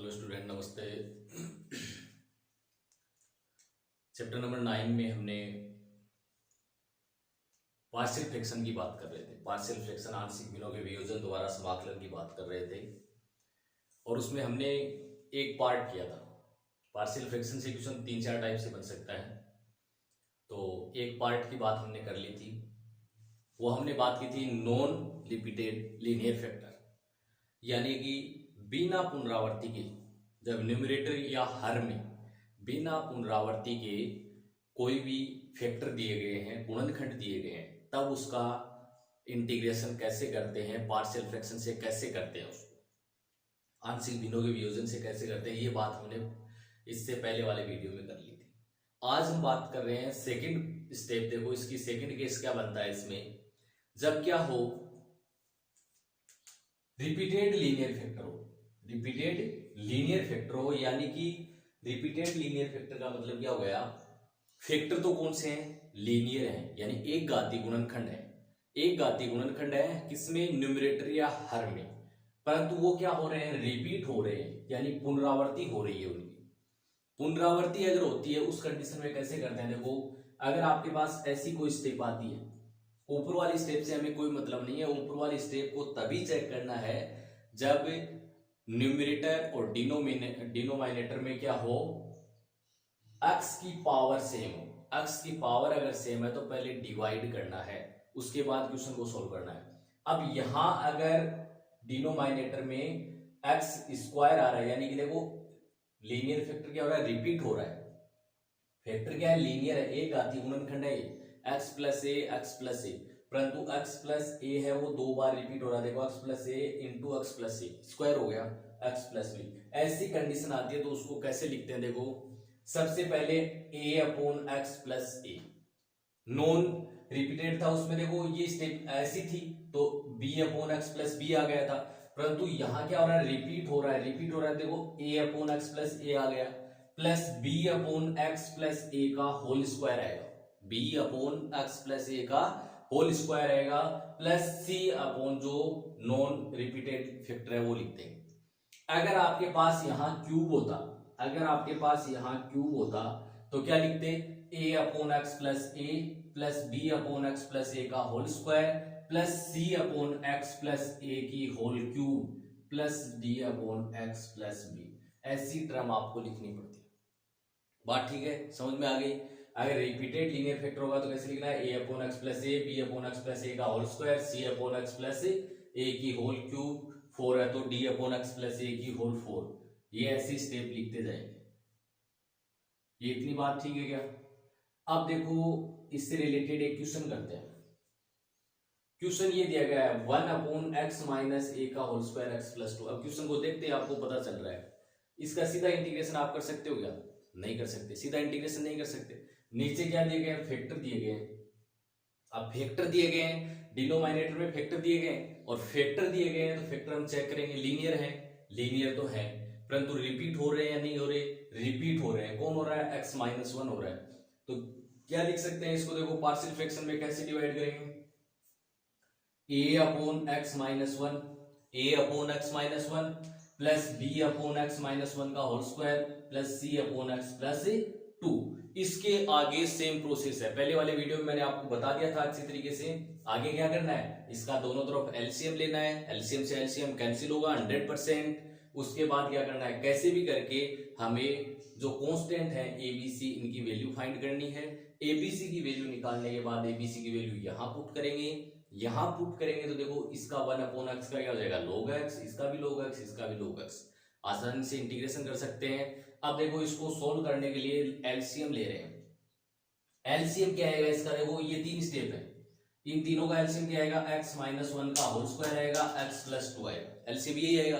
Hello student, नमस्ते। Chapter number 9 में हमने पार्शियल फ्रैक्शन की बात कर रहे थे। पार्शियल फ्रैक्शन आंशिक भिन्नों के वियोजन द्वारा समाकलन की बात कर रहे थे और उसमें हमने एक पार्ट किया था। पार्शियल फ्रैक्शन से क्वेश्चन 3-4 टाइप से बन सकता है, तो एक पार्ट की बात हमने कर ली थी। वो हमने बात की थी नॉन रिपीटेड लीनियर फैक्टर, यानी कि बिना पुनरावृत्ति के जब न्यूमरेटर या हर में बिना पुनरावृत्ति के कोई भी फैक्टर दिए गए हैं, गुणनखंड दिए गए हैं, तब उसका इंटीग्रेशन कैसे करते हैं, पार्शियल फ्रैक्शन से कैसे करते हैं, उसको आंशिक भिन्नों के वियोजन से कैसे करते हैं, ये बात हमने इससे पहले वाले वीडियो में कर ली थी। आज हम बात कर रहे हैं सेकंड स्टेप। देखो इसकी सेकंड केस क्या बनता है इसमें, जब क्या हो, रिपीटेड लीनियर फैक्टर हो। रिपीटेड लीनियर फैक्टर हो यानी कि रिपीटेड लीनियर फैक्टर का मतलब क्या हो गया, फैक्टर तो कौन से हैं, लीनियर हैं, यानी एक घातीय गुणनखंड है। एक घातीय गुणनखंड है किसमें, न्यूमरेटर या हर में, परंतु वो क्या हो रहे हैं, रिपीट हो रहे हैं, यानी पुनरावृत्ति हो रही है उनकी। पुनरावृत्ति अगर होती है उस कंडीशन में कैसे करते हैं, देखो अगर आपके पास ऐसी कोई स्टेप आती है, ऊपर वाली स्टेप से हमें कोई मतलब नहीं है। ऊपर वाली स्टेप को तभी चेक करना है जब न्यूमरेटर और डिनोमिनेटर में क्या हो, x की पावर सेम हो। x की पावर अगर सेम है तो पहले डिवाइड करना है, उसके बाद क्वेश्चन को सोल्व करना है। अब यहां अगर डिनोमिनेटर में x स्क्वायर आ रहा है, यानी कि देखो लीनियर फैक्टर क्या हो रहा है, रिपीट हो रहा है। फैक्टर क्या है, लीनियर है, एक घातीय गुणनखंड है x प्लस ए, परंतु x प्लस ए है वो दो बार रिपीट हो रहा है। देखो x plus A into x plus a square हो गया x प्लस बी। ऐसी कंडीशन आती है तो उसको कैसे लिखते हैं, देखो सबसे पहले a upon x plus a, non repeated था उसमें, देखो ये स्टेप ऐसी थी तो b upon x plus b आ गया था, परंतु यहां क्या हो रहा है, रिपीट हो रहा है, देखो a upon x plus a आ गया, plus b upon x plus a का होल स्क्वायर आएगा, b upon x plus a का होल स्क्वायर आएगा, प्लस c अपॉन जो नॉन रिपीटेड फैक्टर है वो लिखते हैं। अगर आपके पास यहां क्यूब होता, तो क्या लिखते, a upon x plus a plus b upon x plus a का whole square plus c upon x plus a की whole cube plus d upon x plus b. ऐसी टर्म आपको लिखनी पड़ती है। बात ठीक है, समझ में आ गई। अगर रिपीटेड लीनियर फैक्टर होगा तो कैसे लिखना है, a upon x plus a, b upon x plus a का whole square, c upon x plus a की होल क्यूब, 4 है तो d upon x plus a की होल 4। ये ऐसी स्टेप लिखते जाएंगे। ये इतनी बात ठीक है क्या। अब देखो इससे रिलेटेड एक क्वेश्चन करते हैं। क्वेश्चन ये दिया गया है 1 अपॉन एक्स माइनस ए का होल स्क्वायर एक्स प्लस 2। अब क्वेश्चन को देखते हैं, आपको पता चल रहा है इसका सीधा इंटीग्रेशन आप कर सकते हो क्या, नहीं कर सकते, सीधा इंटीग्रेशन नहीं कर सकते। नीचे क्या दिए गए, फैक्टर दिए गए हैं। अब फैक्टर दिए गए हैं, डिनोमिनेटर में फैक्टर दिए गए हैं और फैक्टर दिए गए हैं, तो फैक्टर हम चेक करेंगे, लीनियर है, लीनियर तो है, परंतु रिपीट हो रहे हैं या नहीं हो रहे, रिपीट हो रहे हैं। कौन हो रहा है, x माइनस 1 हो रहा है। तो क्या लिख सकते हैं इसको, देखो पार्शियल फ्रैक्शन में कैसे डिवाइड करेंगे, a upon X minus 1, a upon X minus 1 plus b upon X minus 1 का whole square plus c upon x plus 2। इसके आगे सेम प्रोसेस है, पहले वाले वीडियो में मैंने आपको बता दिया था अच्छी तरीके से। आगे क्या करना है, इसका दोनों तरफ एलसीएम लेना है, एलसीएम से एलसीएम कैंसिल होगा 100%। उसके बाद क्या करना है, कैसे भी करके हमें जो कांस्टेंट है एबीसी, इनकी वैल्यू फाइंड करनी है। एबीसी की वैल्यू निकालने के बाद एबीसी की वैल्यू यहां पुट करेंगे, तो देखो इसका 1 अपॉन एक्स का क्या हो जाएगा, log x, इसका भी log x, इसका भी log x। आसानी से इंटीग्रेशन कर सकते हैं। अब देखो इसको सोल्व करने के लिए एलसीएम ले रहे हैं। एलसीएम क्या आएगा इसका, देखो ये 3 स्टेप है, इन तीनों का एलसीएम क्या आएगा, x माइनस 1 का होल स्क्वायर आएगा, x प्लस 2 आएगा, एलसीएम यही आएगा।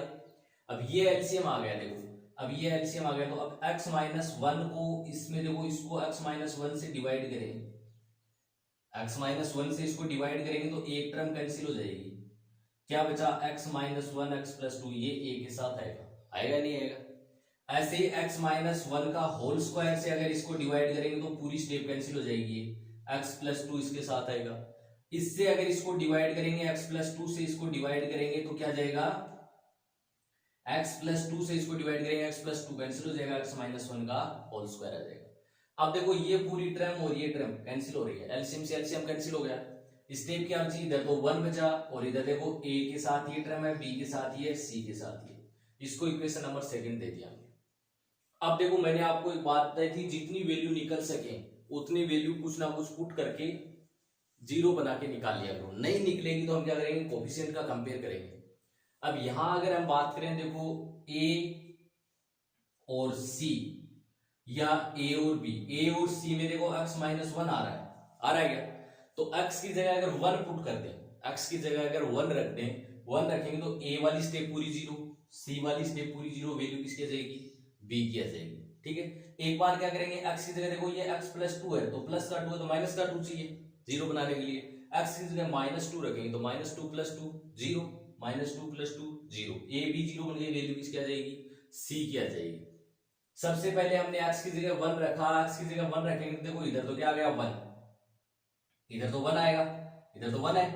अब ये एलसीएम आ गया, देखो अब ये एलसीएम आ गया, तो अब x माइनस 1 को इसमें देखो, इसको x माइनस 1 से डिवाइड करेंगे, x माइनस 1 से इसको डिवाइड करेंगे तो एक टर्म कैंसिल हो जाएगी, क्या बचा, x माइनस 1 एक्स प्लस 2, ये a के साथ आएगा, आएगा नहीं आएगा। ऐसे ही x माइनस 1 का होल स्क्वायर से अगर इसको डिवाइड करेंगे तो पूरी स्टेप कैंसिल हो जाएगी, x प्लस 2 इसके साथ आएगा। इससे अगर इसको डिवाइड करेंगे, x प्लस 2 से इसको डिवाइड करेंगे तो क्या जाएगा, x प्लस टू से इसको डिवाइड करेंगे, x प्लस टू कैंसिल हो जाएगा, x माइनस वन का होल स्क्वायर आ जाएगा। अब देखो ये पूरी टर्म और ये टर्म कैंसिल हो रही है, एलसीएम से एलसीएम कैंसिल हो गया। स्टेप क्या बची, इधर तो 1 बचा और इधर देखो a के साथ ये टर्म है, b के साथ ये, c के साथ ये, इसको इक्वेशन नंबर सेकंड दे दिया हमने। अब देखो मैंने आपको एक बात बताई थी, जितनी वैल्यू निकल सके उतनी वैल्यू कुछ ना कुछ पुट करके जीरो बना के निकाल लिया करो। नहीं निकलेगी तो हम क्या करेंगे, कोफिशिएंट का कंपेयर करेंगे। अब यहां अगर हम बात करें, देखो a और c या a और b, a और c में देखो x माइनस वन आ रहा है क्या? तो x की जगह अगर वन पुट कर दें, x की जगह अगर वन रख दें, वन रखेंगे तो a वाली स्टेप पूरी जीरो, c वाली स्टेप पूरी जीरो, वैल्यू किसकी आ जाएगी, b की आ जाएगी। ठीक है, एक बार क्या करेंगे, x की जगह देखो ये x प्लस टू है, तो प्लस का टू है तो माइनस का टू चाहिए जीरो बनाने के लिए। x की जगह माइनस टू रखेंगे तो minus two plus two zero, minus two plus two zero, A B zero बन गई, वैल्यू किसकी आ जाएगी, c की आ जाएगी। सबसे पहले हमने x की जगह वन रखा, x की जगह वन रखेंगे तो देखो इधर तो क्या आ गया वन, इधर तो वन आएगा, इधर तो वन है,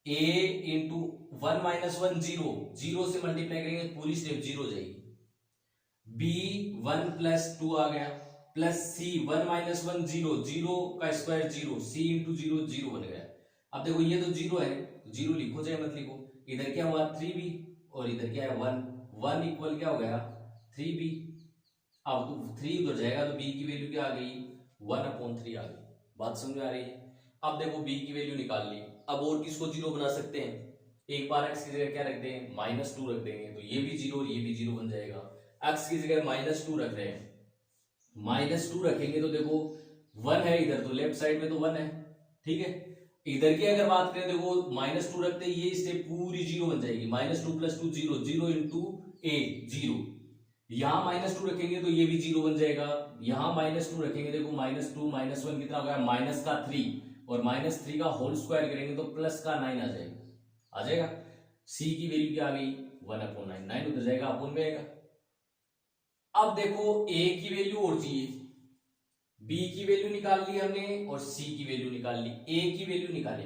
a into one minus one zero, zero से मल्टीप्लाई करेंगे पूरी स्टेप जीरो हो जाएगी। b वन प्लस टू आ गया, plus c one minus one zero, zero का square zero, c into zero zero बन गया। अब देखो ये तो जीरो है, तो जीरो लिखो चाहे मत लिखो, इधर क्या हुआ 3b और इधर क्या है वन, वन इक्वल क्या हो गया 3b। अब 3 उधर जाएगा तो b की वैल्यू क्या आ गई, 1/3 आ गई। बात समझ में आ रही है? अब देखो b की वैल्यू निकाल ली, अब और किसको जीरो बना सकते हैं, एक बार x की जगह क्या रख दें, माइनस टू रख देंगे तो ये भी जीरो और ये भी जीरो बन जाएगा। x की जगह माइनस टू रख रहे हैं, माइनस टू रखेंगे तो देखो वन है इधर, तो लेफ्ट साइड में तो वन है। ठीक है, इधर की अगर बात करें देखो माइनस टू रखते ये स्टेप पूरी जीरो बन जाएगी, minus two plus two zero, zero into a zero, यहां माइनस टू रखेंगे तो ये भी जीरो बन जाएगा, यहां माइनस टू रखेंगे देखो माइनस टू माइनस वन कितना हो गया, माइनस का थ्री, और माइनस थ्री का होल स्क्वायर करेंगे तो प्लस का नाइन आ जाएगा। सी की वैल्यू क्या आ गई 1/9, नाइन उधर जाएगा अपोन में आएगा। अब देखो a की वैल्यू और चाहिए, b की वैल्यू निकाल ली हमने और c की वैल्यू निकाल ली, a की वैल्यू निकाले,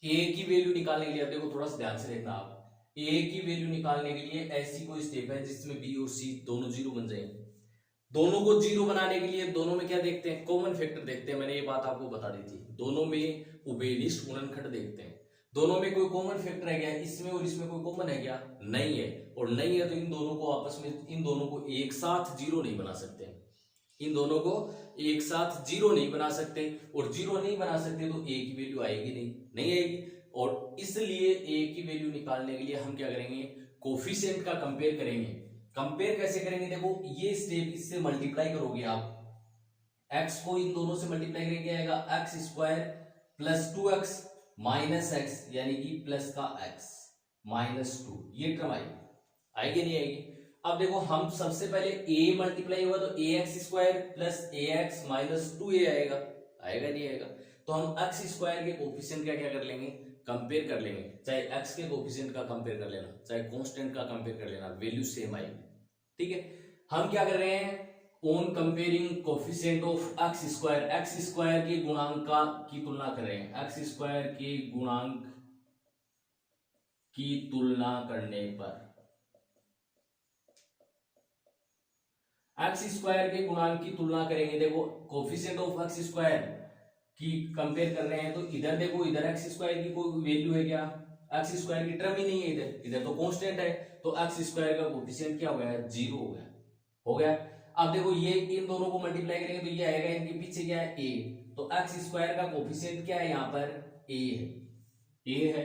a की वैल्यू निकालने के लिए अब देखो थोड़ा सा ध्यान से देखना आप, a की वैल्यू निकालने के लिए ऐसी कोई स्टेप है जिसमें b और c दोनों जीरो बन जाए। दोनों को जीरो बनाने के लिए दोनों में क्या देखते हैं, कॉमन फैक्टर देखते हैं, मैंने ये बात आपको बता दी थी, दोनों में उभयनिष्ठ गुणनखंड देखते हैं, दोनों में कोई कॉमन फैक्टर है क्या, इसमें और इसमें कोई कॉमन है क्या, नहीं है, और नहीं है तो इन दोनों को आपस में, इन दोनों को एक साथ जीरो नहीं बना सकते, इन दोनों को एक साथ जीरो नहीं बना सकते, और जीरो नहीं बना सकते तो a की वैल्यू आएगी नहीं आएगी, और इसलिए a की वैल्यू निकालने के लिए हम क्या करेंगे, कोफिशिएंट का कंपेयर करेंगे। कंपेयर कैसे करेंगे, देखो ये स्टेप इससे मल्टीप्लाई करोगे आप, x को इन दोनों से मल्टीप्लाई करेंगे आएगा x square plus two x minus x, यानी कि प्लस का x माइनस टू, ये टर्म आएगी नहीं आएगी। अब देखो हम सबसे पहले a मल्टीप्लाई हुआ तो ax square plus ax minus two a आएगा नहीं आएगा, तो हम x स्क्वायर के कोफिशिएंट क्या क्या कर लेंगे, कंपेयर कर लेंगे, चाहे x के कोफिशिएंट का कंपेयर कर लेना, चाहे कांस्टेंट का कंपेयर कर लेना, वैल्यू सेम आएगी। ठीक है, हम क्या कर रहे हैं, on comparing coefficient of x square के गुणांक की तुलना कर रहे हैं, x स्क्वायर के गुणांक की तुलना करने पर, x स्क्वायर के गुणांक की तुलना करेंगे, देखो कोफिशिएंट ऑफ x स्क्वायर की कंपेयर कर रहे हैं, तो इधर देखो इधर x स्क्वायर की कोई वैल्यू है क्या, x स्क्वायर की टर्म ही नहीं है, इधर तो कांस्टेंट है, तो x स्क्वायर का कोफिशिएंट क्या हो गया, जीरो हो गया। अब देखो ये इन दोनों को मल्टीप्लाई करेंगे तो ये आएगा, इनके पीछे क्या है a, तो x स्क्वायर का कोफिशिएंट क्या है यहाँ पर a है।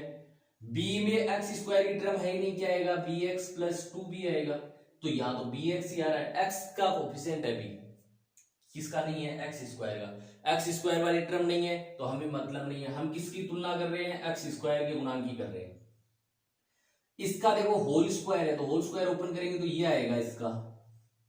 b में x स्क्वायर की टर्म है ही नहीं, क्या आएगा bx प्लस 2b आएगा, तो यहाँ तो bx ही आ रहा है, x का कोफिशिएंट है b, किसका नहीं है, x स्क्वायर का, x स्क्वायर वाली टर्म नहीं है तो हमें मतलब नहीं है, हम किसकी तुलना कर रहे हैं, x स्क्वायर के गुणांक की कर रहे हैं। इसका देखो होल स्क्वायर है तो होल स्क्वायर ओपन करेंगे तो ये आएगा इसका,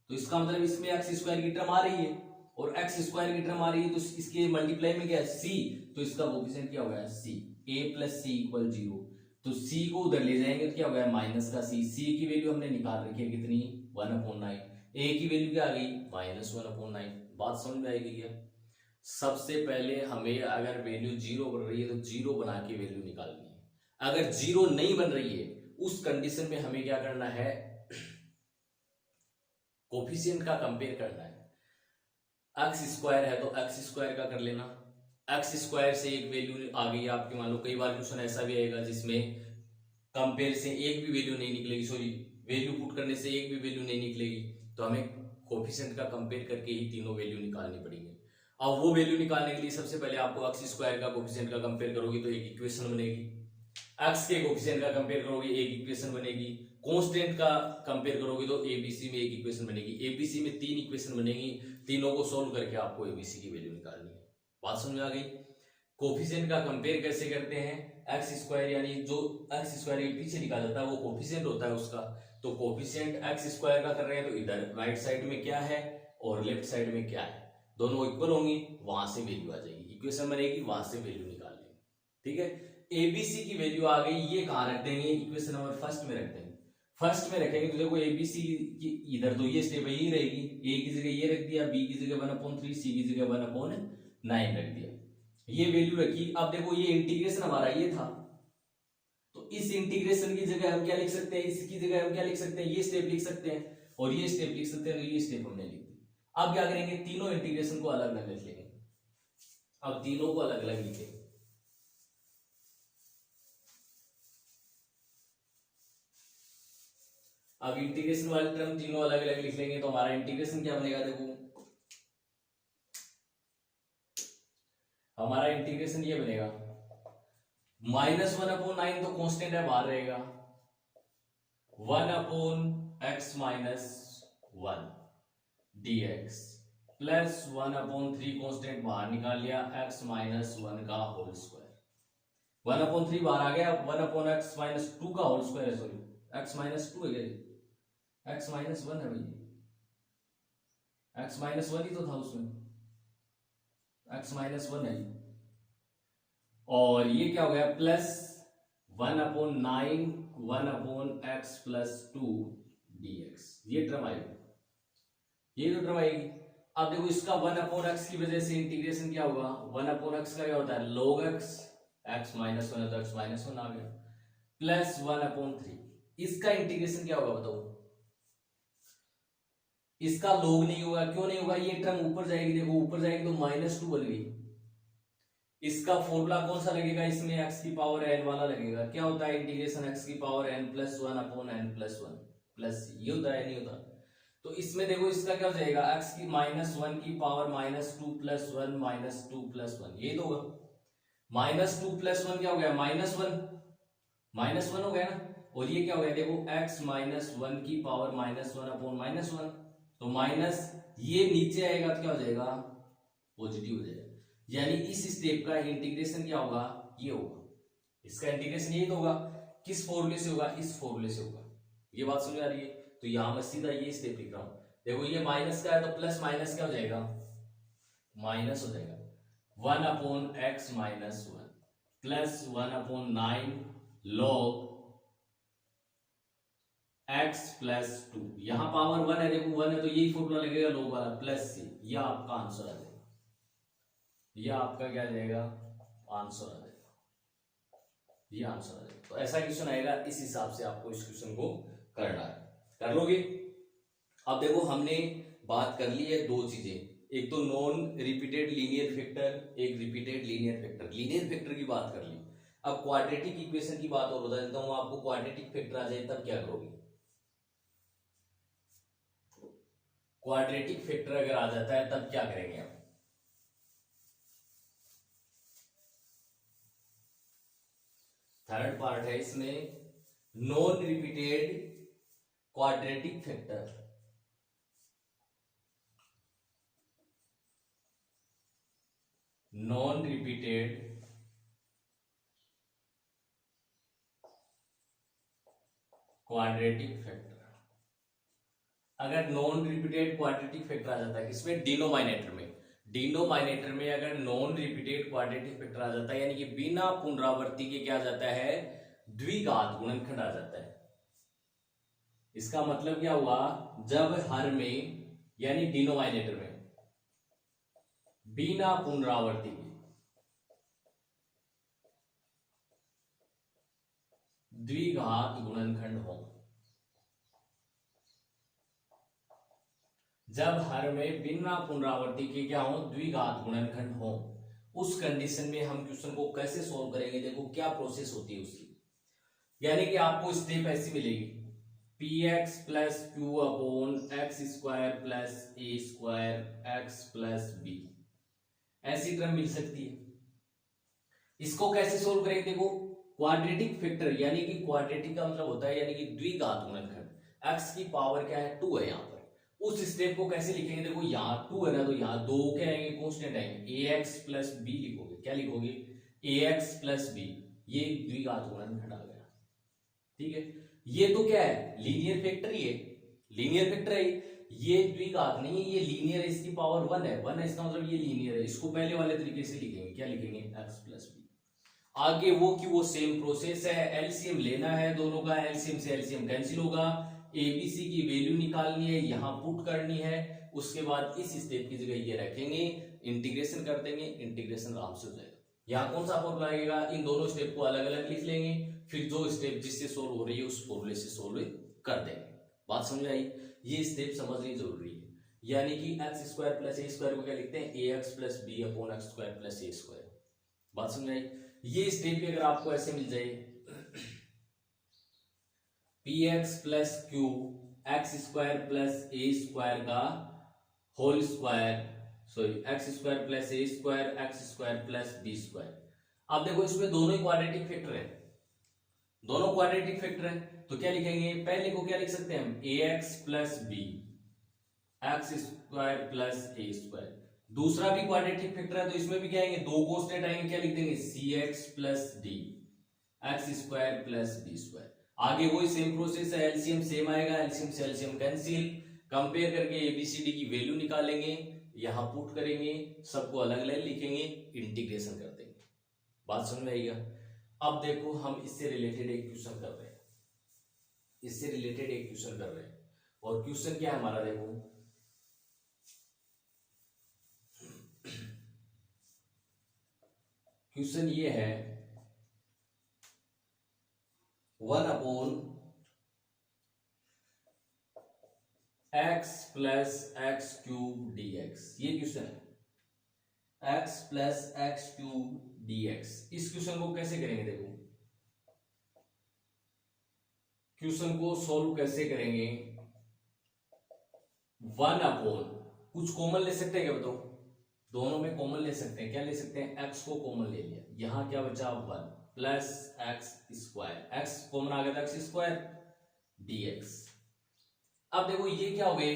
तो इसका मतलब इसमें x स्क्वायर की टर्म आ रही है और x स्क्वायर की टर्म आ रही है, तो इसके मल्टीप्लाई में क्या है c, तो इसका कोफिशिएंट क्या हो गया c, a plus C equal zero, तो c को उधर ले जाएंगे तो क्या हो गया माइनस का c, c की वैल्यू हमने निकाल रखी है कितनी 1/9, a की वैल्यू क्या आ गई -1/9। बात समझ में आएगी क्या? सबसे पहले हमें अगर वैल्यू जीरो बन रही है तो जीरो बना के वैल्यू निकालनी है, अगर जीरो नहीं बन रही है उस कंडीशन में हमें क्या करना है, कोफिशिएंट का कंपेयर करना है। एक्स स्क्वायर है तो एक्स स्क्वायर का कर लेना, एक्स स्क्वायर से एक वैल्यू आ गई आपकी, मान लो कई बार क्वेश्चन ऐसा भी आएगा जिसमें कंपेयर से एक भी वैल्यू नहीं निकलेगी, सॉरी वैल्यू पुट करने से एक भी वैल्यू नहीं निकलेगी, तो हमें कोफिशिएंट का कंपेयर करके ही तीनों वैल्यू निकालनी पड़ेगी। अब वो वैल्यू निकालने के लिए सबसे पहले आपको एक्स स्क्वायर का कोफिशिएंट का कंपेयर करोगे तो एक इक्वेशन बनेगी, एक्स के कोफिशिएंट का कंपेयर करोगे एक इक्वेशन बनेगी, कांस्टेंट का कंपेयर करोगे तो एबीसी में एक इक्वेशन बनेगी, एबीसी में तीन इक्वेशन बनेगी, तीनों को सोल्व करके आपको एबीसी की वैल्यू निकालनी है। बात समझ में आ गई। कोफिशिएंट का कंपेयर कैसे करते हैं, एक्स स्क्वायर यानी जो एक्स स्क्वायर के पीछे निकाला जाता है वो कोफिशिएंट होता है उसका, तो कोफिशिएंट एक्स स्क्वायर का कर रहे हैं तो इधर राइट साइड में क्या है और लेफ्ट साइड में क्या है, दोनों इक्वल होंगी, वहां से वैल्यू आ जाएगी, इक्वेशन बनेगी, वहां से वैल्यू निकाल लेंगे। ठीक है, एबीसी की वैल्यू आ गई, ये कहां रख देंगे, इक्वेशन नंबर फर्स्ट में रख देंगे। फर्स्ट में रखेंगे तो देखो एबीसी की इधर तो ये स्टेप यही रहेगी, ए की जगह ये रख दिया, बी की जगह 1/3, सी की जगह 1/9 रख दिया, ये वैल्यू रखी। अब देखो ये इंटीग्रेशन हमारा ये था, तो इस इंटीग्रेशन की जगह हम क्या लिख सकते हैं, इसकी जगह हम क्या लिख सकते हैं, ये स्टेप लिख सकते हैं और ये स्टेप लिख सकते हैं, तो ये स्टेप हमने लिख दिया। अब क्या करेंगे, तीनों इंटीग्रेशन को अलग अलग लिख लेंगे, अब तीनों को अलग अलग लिखेंगे। अब इंटीग्रेशन वाले टर्म तीनों अलग अलग लिख लेंगे तो हमारा इंटीग्रेशन क्या बनेगा, देखो हमारा इंटीग्रेशन ये बनेगा, -1/9 तो कांस्टेंट है बाहर रहेगा, 1/x-1 dx प्लस 1/3 कांस्टेंट बाहर निकाल लिया, x-1 का होल स्क्वायर, 1/3 बाहर आ गया, 1/x-2 का होल स्क्वायर है, सॉरी x-2 है, x-1 है भाई, x-1 ही तो था उसमें, x-1 है, और ये क्या हो गया प्लस 1/9 1/x+2 dx, ये टर्म आएगी, ये तो टर्म आएगी। अब देखो इसका 1/x की वजह से इंटीग्रेशन क्या होगा, 1/x का क्या होता है log x, x-1 है तो x-1 आ गया, प्लस 1/3, इसका इंटीग्रेशन क्या होगा बताओ, इसका log नहीं होगा, क्यों नहीं होगा, ये टर्म ऊपर जाएगी, देखो ऊपर जाएगी तो -2 बन गई, इसका फॉर्मूला कौन सा लगेगा, इसमें x की पावर n वाला लगेगा, क्या होता है इंटीग्रेशन x की पावर n + 1/n+1 प्लस ये होता है, नहीं होता, तो इसमें देखो इसका क्या हो जाएगा, x की -1 की पावर -2 + 1 -2 + 1, ये तो होगा, -2 + 1 क्या हो गया -1 हो गया ना, और ये क्या हो गया देखो x -1 की पावर -1/-1, तो माइनस ये नीचे आएगा तो क्या हो जाएगा पॉजिटिव हो जाएगा, यानी इस स्टेप का इंटीग्रेशन क्या होगा, ये होगा, इसका इंटीग्रेशन यही तो होगा, किस फॉर्मूले से होगा, इस फॉर्मूले से होगा, ये बात समझ आ रही है। तो यहां मैं सीधा ये स्टेप लिख रहा हूं, देखो ये माइनस का है तो प्लस माइनस क्या हो जाएगा, माइनस हो जाएगा, 1/x-1 प्लस 1/9 log x+2, यहां पावर 1 है, देखो 1 है तो यही फॉर्मूला लगेगा log वाला प्लस से, यह आपका आंसर आ जाएगा, यह आपका क्या आ जाएगा आंसर आ जाएगा, ये आंसर आ जाएगा। तो ऐसा क्वेश्चन आएगा, इस हिसाब से आपको इस क्वेश्चन को करना है, कर लोगे। अब देखो हमने बात कर ली है दो चीजें, एक तो नॉन रिपीटेड लीनियर फैक्टर, एक repeated linear factor, linear factor की बात कर ली। अब क्वाड्रेटिक इक्वेशन की बात और बता देता हूं आपको, क्वाड्रेटिक फैक्टर आ जाए तब क्या करोगे, क्वाड्रेटिक फैक्टर अगर आ जाता है तब क्या करेंगे आप, थर्ड पार्ट है इसमें, non repeated quadratic factor, non repeated quadratic factor, अगर नॉन रिपीटेड क्वाड्रेटिक फैक्टर आ जाता है किसमें, डिनोमिनेटर में, डिनोमिनेटर में अगर नॉन रिपीटेड क्वाड्रेटिक फैक्टर आ जाता है, यानी कि बिना पुनरावृत्ति के क्या आ जाता है, द्विघात गुणनखंड आ जाता है। इसका मतलब क्या हुआ, जब हर में यानी डिनोमिनेटर में बिना पुनरावृत्ति के द्विघात गुणनखंड हो। जब हर में बिना पुनरावृत्ति के क्या हो, द्विघात गुणनखंड हो, उस कंडीशन में हम क्वेश्चन को कैसे सोल्व करेंगे, देखो क्या प्रोसेस होती है उसकी। यानी कि आपको स्टेप ऐसी मिलेगी, p x plus q upon x square plus a square x plus b, ऐसी टर्म मिल सकती है। इसको कैसे सोल्व करेंगे, देखो क्वाड्रेटिक फैक्टर, यानी कि क्वाड्रेटिक का मतलब होता है यानी कि द्विघात गुणनखंड, एक्स की पावर क्या है 2 है यहाँ पर। उस स्टेप को कैसे लिखेंगे, देखो यहाँ 2 है ना, तो यहाँ 2 क्या आएंगे, कांस्टेंट आएंगे, ए एक्स प्लस बी लिखोगे, क्या लिखोगे ए एक्स प्लस बी, ये द्विघात गुणनखंड आ गया। ठीक है, ये तो क्या है लीनियर फैक्टर, ही है लीनियर फैक्टर है, ये द्विघात नहीं है, ये लीनियर है, इसकी पावर 1 है, 1 है इसका मतलब ये लीनियर है। इसको पहले वाले तरीके से लिखेंगे, क्या लिखेंगे एक्स प्लस बी। आगे वो की वो सेम प्रोसेस है, एलसीएम लेना है दोनों का, एलसीएम से एलसीएम कैंसिल होगा, एबीसी की वैल्यू निकालनी है, यहां पुट करनी है, उसके बाद इस स्टेप की जगह ये रखेंगे, इंटीग्रेशन कर देंगे, इंटीग्रेशन आराम से हो जाएगा। यहाँ कौन सा फॉर्मूला आएगा, इन दोनों स्टेप को अलग अलग लिख लेंगे, फिर जो स्टेप जिससे सोल्व हो रही है उस फॉर्मूले से सोल्व कर देंगे। बात समझ आई, ये स्टेप समझनी जरूरी है। यानी कि x square plus a square को क्या लिखते हैं, a x plus b upon x square plus a square. बात समझ आई, ये स्टेप भी अगर आपको ऐसे मिल जाए, p x plus q x square plus a square का whole square, sorry x square plus a square x square plus b square. अब देखो इसमें दोनों ही क्वाड्रेटिक फैक्टर है, दोनों क्वाड्रेटिक फैक्टर है, तो क्या लिखेंगे, पहले को क्या लिख सकते हैं हम, a x plus B x square plus a square. दूसरा भी क्वाड्रेटिक फैक्टर है, तो इसमें भी क्या आएंगे, दो कांस्टेंट आएंगे, क्या लिख देंगे c x plus d x square plus b square. आगे वही सेम प्रोसेस है, एलसीएम सेम आएगा, एलसीएम से एलसीएम कैंसिल, कंपेयर करके एबीसीडी की वैल्यू निकालेंगे, यहां पुट करेंगे, सबको अलग अलग लिखेंगे, इंटीग्रेशन कर देंगे। बात समझ में आएगा। अब देखो हम इससे रिलेटेड एक क्वेश्चन कर रहे हैं, इससे रिलेटेड एक क्वेश्चन कर रहे हैं, और क्वेश्चन क्या है हमारा, देखो क्वेश्चन ये है 1 upon x plus x cube D x, ये क्वेश्चन है x plus x cube D x. इस क्वेश्चन को कैसे करेंगे, देखो क्वेश्चन को सॉल्व कैसे करेंगे, 1 अपॉन कुछ कॉमन ले सकते हैं क्या, बताओ दोनों में कॉमन ले सकते हैं, क्या ले सकते हैं, एक्स को कॉमन ले लिया, यहां क्या बचा 1 plus x square, x common आ गया था एक्स स्क्वायर डीएक्स। अब देखो ये क्या हो गए,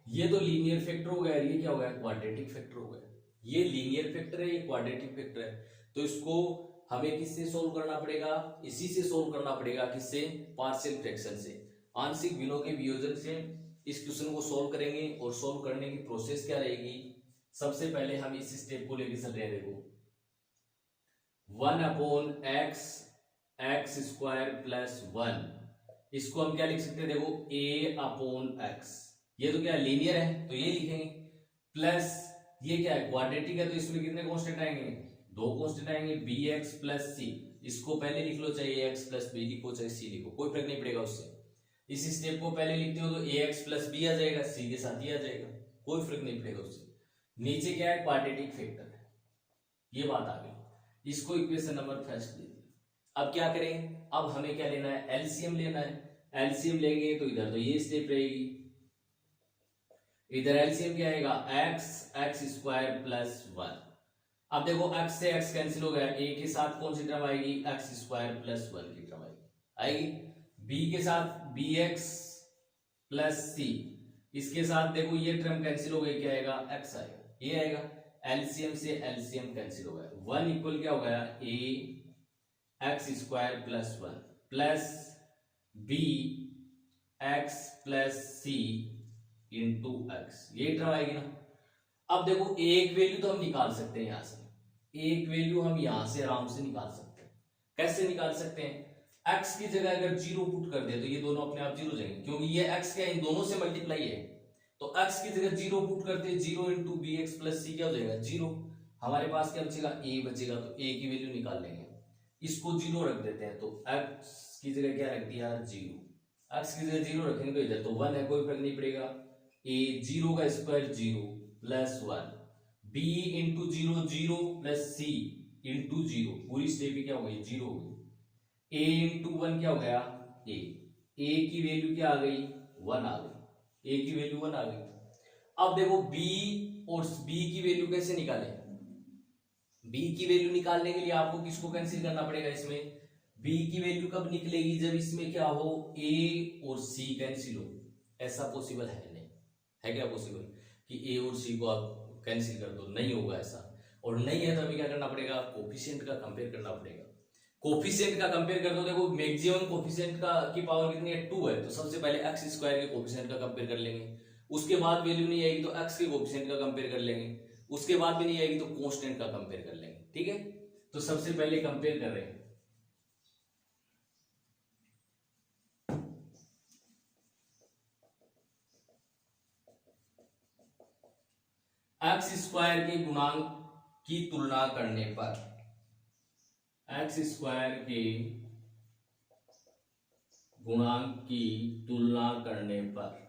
ये तो लीनियर फैक्टर हो गया, ये क्या हो गया क्वाड्रेटिक फैक्टर हो गया, ये लीनियर फैक्टर है, ये क्वाड्रेटिक फैक्टर है, तो इसको हमें किससे सोल्व करना पड़ेगा, इसी से सोल्व करना पड़ेगा, किससे, पार्शियल फ्रैक्शन से, आंशिक भिन्नों के वियोजन से इस क्वेश्चन को सोल्व करेंगे। और सोल्व करने की प्रोसेस क्या रहेगी, सबसे पहले हम इस स्टेप को लेके चल रहे हैं, देखो 1 upon x x square plus 1, इसको हम क्या लिख सकते हैं, देखो a अपॉन एक्स, ये तो क्या लीनियर है तो ये लिखेंगे, प्लस ये क्या है क्वाड्रेटिक है, तो इसमें कितने कांस्टेंट आएंगे, दो कांस्टेंट आएंगे, बी एक्स प्लस सी, इसको पहले लिख लो, चाहे एक्स प्लस बी लिखो चाहे सी लिखो, कोई फर्क नहीं पड़ेगा उससे। इस स्टेप को पहले लिखते हो तो ए एक्स प्लस बी आ जाएगा, सी के साथ ही आ जाएगा, कोई फर्क नहीं पड़ेगा उससे। नीचे क्या है क्वाड्रेटिक फैक्टर है, ये बात आ गई, इसको इक्वेशन नंबर फर्स्ट दे दिया। अब क्या करें, अब हमें क्या लेना है, एलसीएम लेना है, एलसीएम लेंगे तो इधर तो ये स्टेप रहेगी, इधर एलसीएम क्या आएगा एक्स एक्स स्क्वायर प्लस 1। अब देखो एक्स से एक्स कैंसिल हो गया, ए के साथ कौन सी टर्म आएगी, एक्स स्क्वायर प्लस 1 की टर्म आएगी, बी के साथ बी एक्स प्लस सी, इसके साथ देखो ये टर्म कैंसिल हो गई, क्या आएगा एक्स आएगा, ये आएगा, एलसीएम से एलसीएम कैंसिल हो गया, 1 इक्वल क्या हो गया a x square plus 1 plus B x plus c into x, ये टर्म आएगी ना। अब देखो एक वैल्यू तो हम निकाल सकते हैं, यहां से एक वैल्यू हम यहां से आराम से निकाल सकते हैं, कैसे निकाल सकते हैं, x की जगह अगर 0 पुट कर दे तो ये दोनों अपने आप 0 जाएंगे, क्योंकि ये x क्या इन दोनों से मल्टीप्लाई है, तो x की जगह 0 पुट करते हैं, 0 इंटू बी एक्स प्लस सी क्या हो जाएगा 0, हमारे पास क्या बचेगा a बचेगा, तो a की वैल्यू निकाल लेंगे, इसको 0 रख देते हैं, तो x की जगह क्या रख दिया 0, x की जगह 0 रखेंगे तो इधर तो 1 है, कोई फर्क नहीं पड़ेगा। a 0 का square 0 plus 1, b into 0 0 plus c into 0, पूरी स्टेप क्या हो गई 0 हो गई। a इंटू 1 क्या हो गया a की वैल्यू क्या आ गई 1 आ गई, a की वैल्यू 1 आ गई। अब देखो b और b की वैल्यू कैसे निकालें, b की वैल्यू निकालने के लिए आपको किसको कैंसिल करना पड़ेगा, इसमें b की वैल्यू कब निकलेगी जब इसमें क्या हो a और c कैंसिल हो। ऐसा पॉसिबल है नहीं, है क्या पॉसिबल कि a और c को आप कैंसिल कर दो, नहीं होगा ऐसा। और नहीं है तो अभी क्या करना पड़ेगा, कोफिशिएंट का कंपेयर करना पड़ेगा। कोफिशिएंट का कंपेयर कर दो, देखो मैक्सिमम कोफिशिएंट का की पावर कितनी है 2 है, तो सबसे पहले x स्क्वायर के कोफिशिएंट का कंपेयर कर लेंगे। उसके बाद वैल्यू नहीं आएगी तो x के कोफिशिएंट का कंपेयर कर लेंगे। उसके बाद भी नहीं आएगी तो कांस्टेंट का कंपेयर कर लेंगे। ठीक है, तो सबसे पहले कंपेयर कर रहे हैं। एक्स स्क्वायर के गुणांक की तुलना करने पर, एक्स स्क्वायर के गुणांक की तुलना करने पर,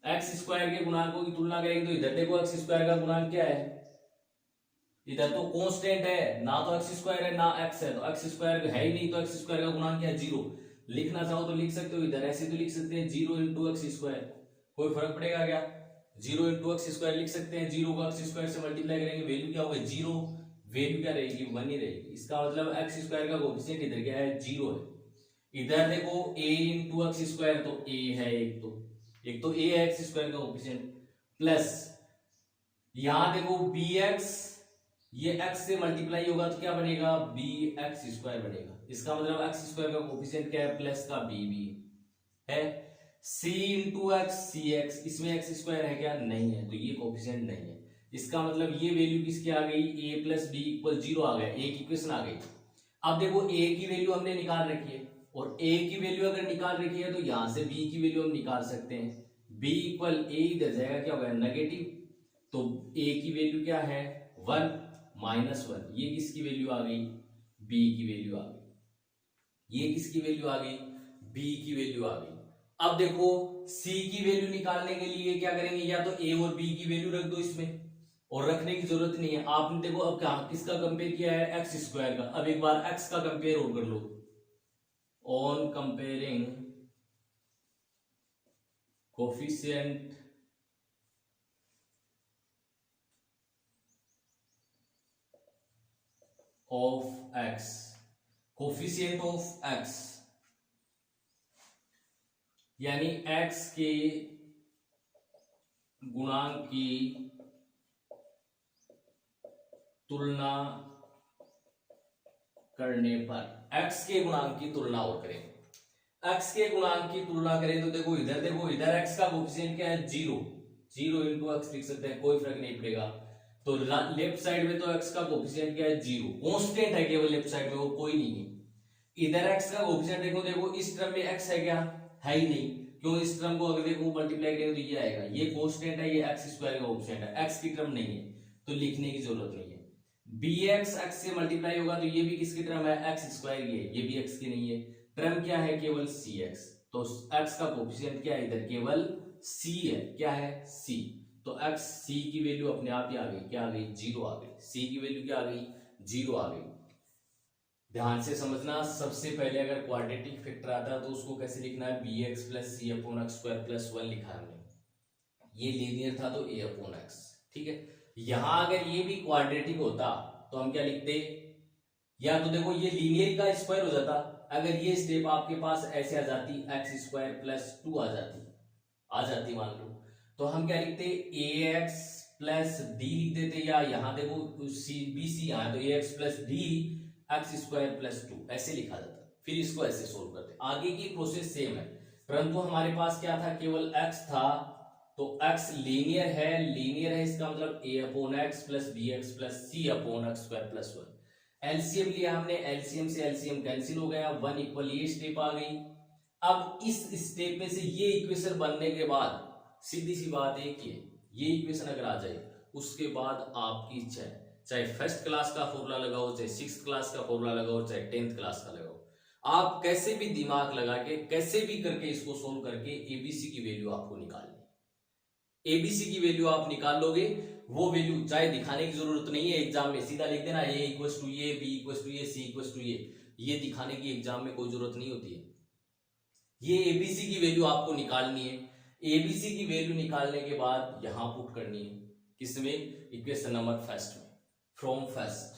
एक्स स्क्वायर के गुणांकों की तुलना करेंगे तो इधर देखो एक्स स्क्वायर का गुणांक क्या है, इधर तो कांस्टेंट है, ना तो एक्स स्क्वायर है ना एक्स है, तो एक्स स्क्वायर है ही नहीं, तो एक्स स्क्वायर का गुणांक क्या है 0। लिखना चाहो तो लिख सकते हो इधर, ऐसे तो लिख सकते हैं 0 इंटू एक्स स्क्वायर, कोई फर्क पड़ेगा क्या, 0 इंटू एक्स स्क्वायर लिख सकते हैं। 0 को एक्स स्क्वायर से मल्टीप्लाई करेंगे, वैल्यू क्या होगा 0, वैल्यू क्या रहेगी 1 ही रहेगी। इसका मतलब एक्स स्क्वायर का कोएफिशिएंट इधर क्या है 0 है। इधर देखो a इंटू एक्स स्क्वायर, तो a है, एक तो a है एक्स स्क्वायर का कोएफिशिएंट, प्लस यहां देखो bx, ये x से मल्टीप्लाई होगा तो क्या बनेगा bx स्क्वायर बनेगा। इसका मतलब x स्क्वायर का कोएफिशिएंट क्या है प्लस का b भी है। c इंटू एक्स सी एक्स, इसमें एक्स स्क्वायर है क्या, नहीं है, तो ये कोएफिशिएंट नहीं है। इसका मतलब ये वैल्यू किसकी आ गई, a प्लस बी इक्वल 0 आ गया, a की इक्वेशन आ गई। अब देखो a की वैल्यू हमने निकाल रखी है, और a की वैल्यू अगर निकाल रखी है तो यहां से b की वैल्यू हम निकाल सकते हैं। b इक्वल a इधर जाएगा क्या होगा नेगेटिव, तो a की वैल्यू क्या है 1 माइनस 1, ये किसकी वैल्यू आ गई b की वैल्यू आ गई, ये किसकी वैल्यू आ गई b की वैल्यू आ गई। अब देखो c की वैल्यू निकालने के लिए क्या करेंगे, या तो a और b की वैल्यू रख दो इसमें, और रखने की जरूरत नहीं है। आपने देखो अब क्या किसका कंपेयर किया है एक्स स्क्वायर का, अब एक बार x का कंपेयर और कर लो। On comparing coefficient of x, coefficient of x यानी x के गुणांक की तुलना करने पर, x के गुणांक की तुलना और करें, x के गुणांक की तुलना करें तो देखो इधर x का कोएफिशिएंट क्या है 0, 0 इंटू एक्स लिख सकते हैं, कोई फर्क नहीं पड़ेगा। तो लेफ्ट साइड में तो x का कोएफिशिएंट क्या है 0, कांस्टेंट है केवल लेफ्ट साइड में, वो कोई नहीं है। इधर x का कोएफिशिएंट देखो इस टर्म में x है क्या, है ही नहीं, क्यों, इस टर्म को अगर देखो मल्टीप्लाई करें तो ये आएगा, ये कांस्टेंट है, ये x स्क्वायर का कोएफिशिएंट है, x की टर्म नहीं है तो लिखने की जरूरत नहीं है। bx x से मल्टीप्लाई होगा तो ये भी किसकी टर्म है x स्क्वायर की है, ये भी x की नहीं है, टर्म क्या है केवल cx, तो x का कोएफिशिएंट क्या है इधर केवल c है, क्या है c, तो x c की वैल्यू अपने आप ही आ गई, क्या आ गई 0 आ गई, c की वैल्यू क्या आ गई 0 आ गई। ध्यान से समझना, सबसे पहले अगर क्वाड्रेटिक फैक्टर आता है तो उसको कैसे लिखना है bx plus C upon x square plus 1 लिखा है हमने, ये लीनियर था तो a अपॉन एक्स, ठीक है। यहां अगर ये भी क्वाड्रेटिक होता तो हम क्या लिखते, या तो देखो ये लीनियर का स्क्वायर हो जाता, अगर ये स्टेप आपके पास ऐसे आ जाती एक्स स्क्वायर प्लस 2 आ जाती मान लो, तो हम क्या लिखते ax प्लस डी लिख देते, या यहां देखो सी बी सी यहाँ तो ax plus d x square plus 2 ऐसे लिखा जाता, फिर इसको ऐसे सोल्व करते। आगे की प्रोसेस सेम है, परंतु हमारे पास क्या था केवल x था, तो x लीनियर है, इसका मतलब a upon x plus B x plus C upon x square plus 1। LCM लिया हमने, एलसीएम से एलसीएम कैंसिल हो गया, 1 इक्वल ये स्टेप आ गई। अब इस स्टेप में से ये इक्वेशन बनने के बाद सीधी सी बात एक ही है, ये इक्वेशन अगर आ जाए उसके बाद आपकी इच्छा है चाहे फर्स्ट क्लास का फॉर्मूला लगाओ, चाहे सिक्स क्लास का फॉर्मूला लगाओ, चाहे 10th क्लास का लगाओ, आप कैसे भी दिमाग लगा के कैसे भी करके इसको सोल्व करके एबीसी की वैल्यू आपको निकालनी। एबीसी की वैल्यू आप निकाल लोगे, वो वैल्यू चाहे दिखाने की जरूरत नहीं है एग्जाम में, सीधा लिख देना a equals to a, b equals to a, c equals to ये दिखाने की एग्जाम में कोई जरूरत नहीं होती है। ये एबीसी की वैल्यू आपको निकालनी है। एबीसी की वैल्यू निकालने के बाद यहां पुट करनी है, किसमें, इक्वेशन नंबर फर्स्ट में, फ्रॉम फर्स्ट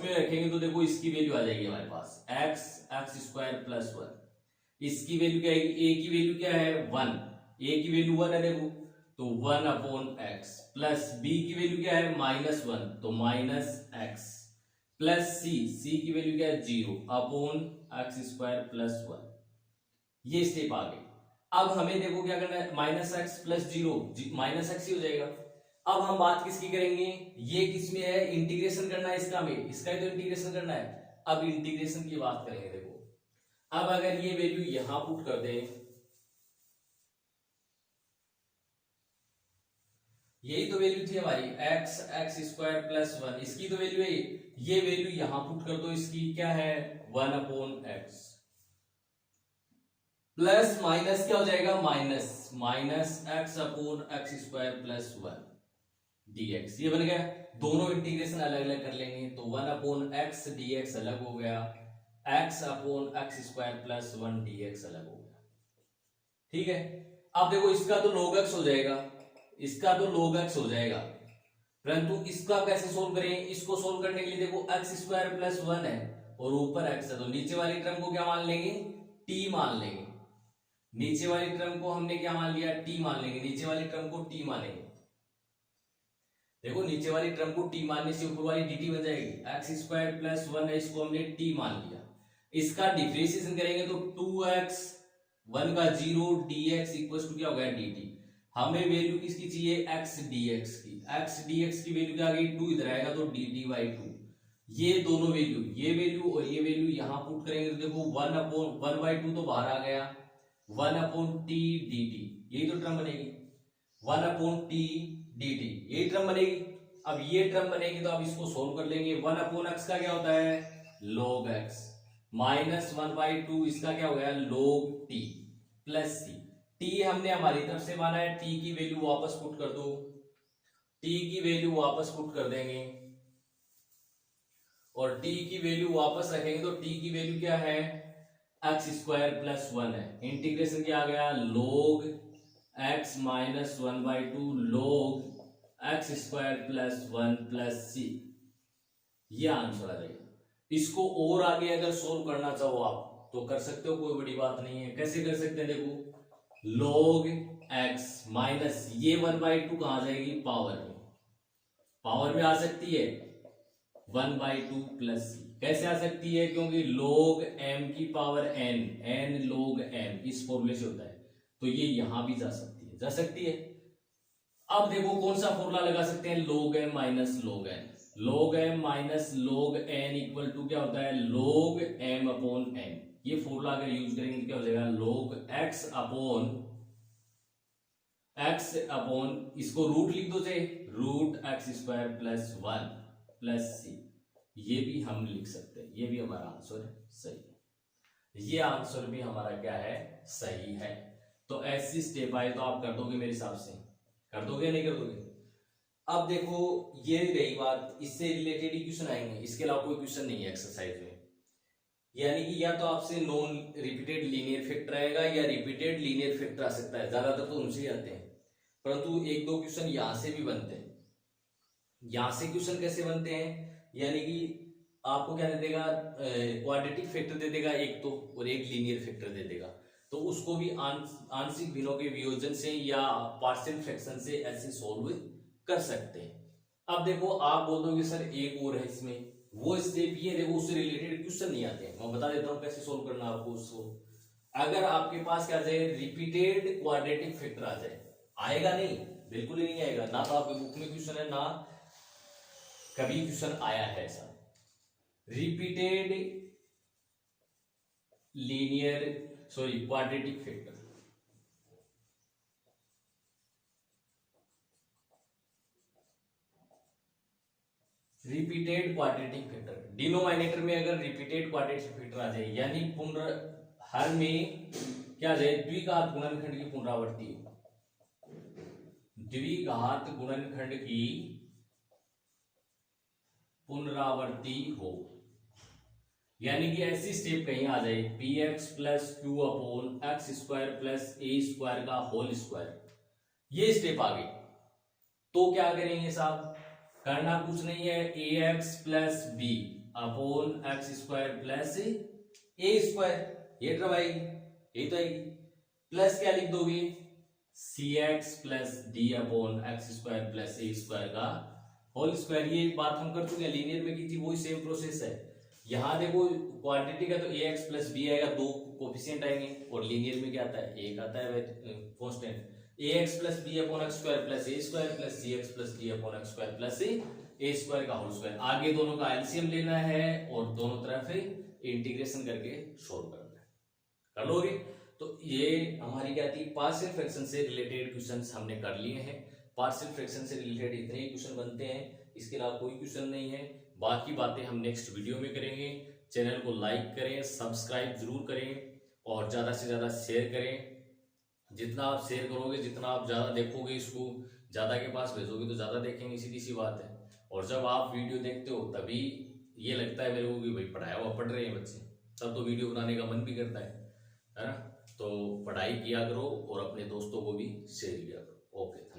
में रखेंगे तो देखो इसकी वैल्यू आ जाएगी हमारे पास एक्स स्क्वायर प्लस 1। इसकी वैल्यू क्या है, ए की वैल्यू क्या है 1, ए की वैल्यू 1 है देखो, तो 1 अपॉन एक्स, प्लस बी की वैल्यू क्या है -1, तो माइनस एक्स, प्लस सी की वैल्यू क्या है 0 अपॉन एक्स स्क्वायर प्लस 1। ये स्टेप आ गई। अब हमें देखो क्या करना है, minus x plus 0 minus x ही हो जाएगा। अब हम बात किसकी करेंगे, ये किसमें है, इंटीग्रेशन करना है इसका में, इसका ही तो इंटीग्रेशन करना है। अब इंटीग्रेशन की बात करेंगे देखो, अब अगर ये वैल्यू यहां पुट कर दें, यही तो वैल्यू थी हमारी एक्स स्क्वायर प्लस 1, इसकी तो वैल्यू है, ये वैल्यू यहां पुट कर दो, इसकी क्या है 1 अपॉन एक्स, प्लस माइनस क्या हो जाएगा, minus x upon x square plus 1 dx, ये बन गया। दोनों इंटीग्रेशन अलग अलग कर लेंगे, तो 1 अपॉन एक्स dx अलग हो गया, x upon x square plus 1 dx अलग हो गया। ठीक है, अब देखो इसका तो log x हो जाएगा, इसका तो log x हो जाएगा, परंतु इसका कैसे सोल्व करें, इसको सोल्व करने के लिए देखो एक्स स्क्वायर प्लस 1 है और ऊपर x है, तो नीचे वाली टर्म को क्या मान लेंगे, t मान लेंगे। नीचे वाली टर्म को हमने क्या मान लिया, t मान लेंगे, नीचे वाली टर्म को t मानेंगे। देखो नीचे वाली टर्म को t मानने से ऊपर वाली dt बन जाएगी, एक्स स्क्वायर प्लस 1 है, इसको हमने t मान लिया। इसका डिफरेंशिएशन करेंगे तो 2x 1 का 0 dx इक्वल टू क्या हो गया dt। हमें वैल्यू किसकी चाहिए, x dx की, x dx की वैल्यू क्या आ गई 2, इधर आएगा तो dt बाई 2। ये दोनों वैल्यू, ये वैल्यू और ये वैल्यू यहां पुट करेंगे तो देखो 1 अपॉन 1 बाई 2 तो बाहर आ गया, 1 अपॉन t dt, यही तो टर्म बनेगी, 1 अपॉन t dt, यही टर्म बनेगी। अब ये टर्म बनेगी तो अब इसको सोल्व कर लेंगे। 1 अपॉन एक्स का क्या होता है log x, माइनस 1 बाई 2 इसका क्या हो गया log t, प्लस सी, t हमने हमारी तरफ से माना है, t की वैल्यू वापस पुट कर दो, t की वैल्यू वापस पुट कर देंगे और t की वैल्यू वापस रखेंगे तो t की वैल्यू क्या है एक्स स्क्वायर प्लस 1 है, इंटीग्रेशन क्या आ गया log x minus 1 by 2 log x square plus 1 plus c, ये आंसर आ जाएगा। इसको और आगे अगर सोल्व करना चाहो आप तो कर सकते हो, कोई बड़ी बात नहीं है। कैसे कर सकते हैं, देखो log x माइनस ये 1 बाई 2 कहां जाएगी, पावर में आ सकती है 1 बाई 2 प्लस सी, कैसे आ सकती है, क्योंकि log m की पावर n log m इस फॉर्मूले से होता है, तो ये यहां भी जा सकती है। अब देखो कौन सा फॉर्मूला लगा सकते हैं, log m minus log n, log m minus log n equal to क्या होता है log m अपॉन n। ये फॉर्मूला अगर यूज करेंगे तो क्या हो जाएगा log x अपॉन इसको रूट लिख दो, चाहे root x square plus 1 plus c, ये भी हम लिख सकते हैं, ये भी हमारा आंसर सही है, ये आंसर भी हमारा क्या है सही है। तो ऐसी स्टेप आए तो आप कर दोगे, मेरे हिसाब से कर दोगे नहीं कर दोगे। अब देखो ये रही बात, इससे रिलेटेड ही क्वेश्चन आएंगे, इसके अलावा कोई क्वेश्चन नहीं है एक्सरसाइज में, यानी कि या तो आपसे नॉन रिपीटेड लीनियर फैक्टर आएगा या रिपीटेड लीनियर फैक्टर आ सकता है, ज्यादातर तो उनसे ही आते हैं, परंतु एक दो क्वेश्चन यहां से भी बनते हैं। यहां से क्वेश्चन कैसे बनते हैं, यानी कि आपको क्या दे देगा, क्वाड्रेटिक फैक्टर दे देगा एक तो, और एक लीनियर फैक्टर दे देगा, तो उसको भी आंशिक भिन्नों के वियोजन से या पार्शियल फ्रैक्शन से ऐसे सोल्व कर सकते हैं। अब देखो आप बोल दोगे सर एक और है इसमें, वो स्टेप ये देखो उससे रिलेटेड क्वेश्चन नहीं आते हैं, मैं बता देता हूं कैसे सोल्व करना आपको उसको। अगर आपके पास क्या जाए रिपीटेड क्वाड्रेटिक फैक्टर आ जाए, आएगा नहीं, बिल्कुल ही नहीं आएगा, ना तो आपके बुक में क्वेश्चन है ना कभी क्वेश्चन आया है ऐसा। Repeated quadratic factor, repeated quadratic factor, denominator में अगर रिपीटेड क्वाड्रेटिक फैक्टर आ जाए यानी हर में क्या आ जाए, द्विघात गुणनखंड की पुनरावृत्ति हो, द्विघात गुणनखंड की पुनरावृत्ति हो, यानी कि ऐसी स्टेप कहीं आ जाए p x plus q upon x square plus a square का होल स्क्वायर, ये स्टेप आ गई तो क्या करेंगे साहब, करना कुछ नहीं है, a x plus b upon x square plus a square, ये टर्म आएगी, ये तो आएगी, प्लस क्या लिख दोगे, c x plus d upon x square plus a square का होल स्क्वायर। ये बात हम कर चुके हैं, लीनियर में की थी, वही सेम प्रोसेस है। यहां देखो क्वांटिटी का तो ए एक्स प्लस बी आएगा, दो कोफिशिएंट आएंगे, और लीनियर में क्या आता है, एक आता है constant, a x plus b upon x square plus a square plus c x plus d upon x square plus a square का होल स्क्वायर। आगे दोनों का एलसीएम लेना है और दोनों तरफ इंटीग्रेशन करके सोल्व करना है, कर लोगे। तो ये हमारी क्या थी, पार्शियल फ्रैक्शन से रिलेटेड क्वेश्चंस हमने कर लिए हैं। पार्शियल फ्रैक्शन से रिलेटेड इतने ही क्वेश्चन बनते हैं, इसके अलावा कोई क्वेश्चन नहीं है। बाकी बातें हम नेक्स्ट वीडियो में करेंगे। चैनल को लाइक करें, सब्सक्राइब जरूर करें और ज्यादा से ज्यादा शेयर करें। जितना आप शेयर करोगे, जितना आप ज्यादा देखोगे, इसको ज्यादा के पास भेजोगे तो ज्यादा देखेंगे, सीधी सी बात है। और जब आप वीडियो देखते हो तभी ये लगता है मेरे को कि भाई पढ़ाया हुआ पढ़ रहे हैं बच्चे, तब तो वीडियो बनाने का मन भी करता है ना। तो पढ़ाई किया करो और अपने दोस्तों को भी शेयर किया करो। ओके।